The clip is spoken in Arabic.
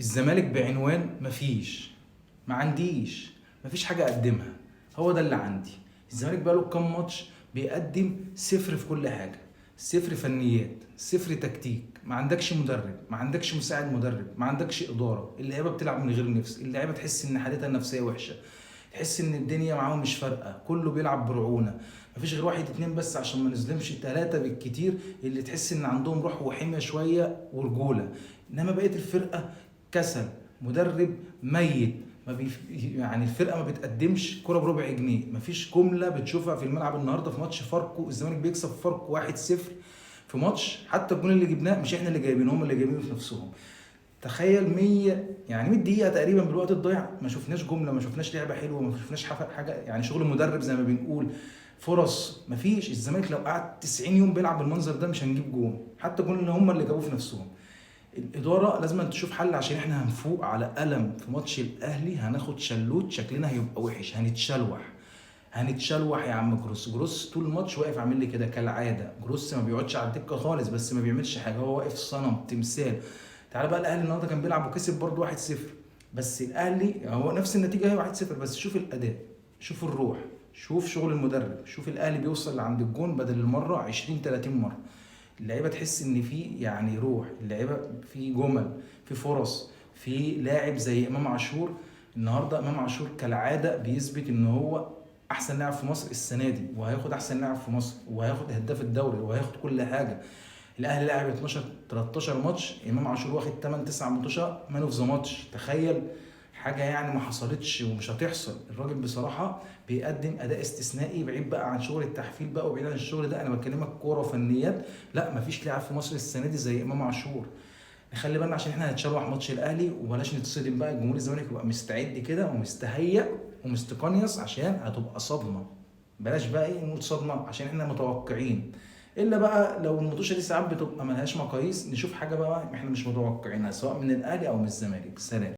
الزمالك بعنوان مفيش، ما عنديش، مفيش حاجه اقدمها. هو ده اللي عندي. الزمالك بقاله كام ماتش بيقدم صفر في كل حاجه، صفر فنيات، صفر تكتيك، ما عندكش مدرب، ما عندكش مساعد مدرب، ما عندكش اداره، اللعيبه بتلعب من غير نفس، اللعيبه تحس ان حالتها النفسيه وحشه، تحس ان الدنيا معاهم مش فارقه، كله بيلعب برعونه. مفيش غير واحد اتنين بس عشان ما نظلمش، تلاته بالكتير اللي تحس ان عندهم روح وحميه شويه ورجوله. انما بقيه الفرقه كسل، مدرب ميت، ما بيف... يعني الفرقه ما بتقدمش كرة بربع جنيه. مفيش جمله بتشوفها في الملعب. النهارده في ماتش فاركو الزمالك بيكسب فاركو 1-0 في ماتش، حتى الجون اللي جبناه مش احنا اللي جايبينه، هم اللي جايبينه في نفسهم. تخيل 100 يعني 100 دقيقة تقريبا بالوقت الضايع ما شفناش جملة، ما شفناش لعبة حلوة، ما شفناش حاجة، يعني شغل مدرب زي ما بنقول. فرص ما فيش. الزمالك لو قعد 90 يوم بيلعب بالمنظر ده مش هنجيب جون، حتى الجون اللي هم اللي جابوه في نفسهم. الإدارة لازم تشوف حل عشان احنا هنفوق على قلم في ماتش الأهلي، هناخد شلوت، شكلنا هيبقى وحش، هنتشلوح. هنتشلوح يا عم. جروس طول الماتش واقف عامل لي كده كالعاده. جروس ما بيقعدش على الدكه خالص، بس ما بيعملش حاجه، هو واقف صنم تمثال. تعال بقى الاهلي النهارده كان بيلعب وكسب برده 1-0، بس الاهلي هو نفس النتيجه هي 1-0، بس شوف الاداء، شوف الروح، شوف شغل المدرب، شوف الاهلي بيوصل لعند الجون بدل المره 20 30 مره. اللعيبه تحس ان في يعني روح، اللعيبه في جمل، في فرص، في لاعب زي امام عاشور. النهارده امام عاشور كالعاده بيثبت ان هو احسن لاعب في مصر السنه دي، وهياخد احسن لاعب في مصر، وهياخد هداف الدوري، وهياخد كل حاجه. الاهلي لعب 12 13 ماتش، امام عاشور واخد 8 9 ماتشات مان اوف ذا ماتش. تخيل، حاجه يعني ما حصلتش ومش هتحصل. الراجل بصراحه بيقدم اداء استثنائي، بعيد بقى عن شغل التحفيل بقى، وبعيد عن الشغل ده، انا بكلمك كوره وفنيات. لا مفيش لاعب في مصر السنه دي زي امام عاشور. نخلي بالنا عشان احنا هنتشرح ماتش الاهلي، وبلاش نتصدم بقى. الجمهور الزمالك يبقى مستعد كده ومستهيأ ومستقنيص عشان هتبقى صدمه. بلاش بقى ايه نقول صدمه عشان احنا متوقعين. الا بقى لو الماتشات دي ساعات بتبقى ملهاش مقاييس، نشوف حاجه بقى احنا مش متوقعينها سواء من الاهلي او من الزمالك. سلام.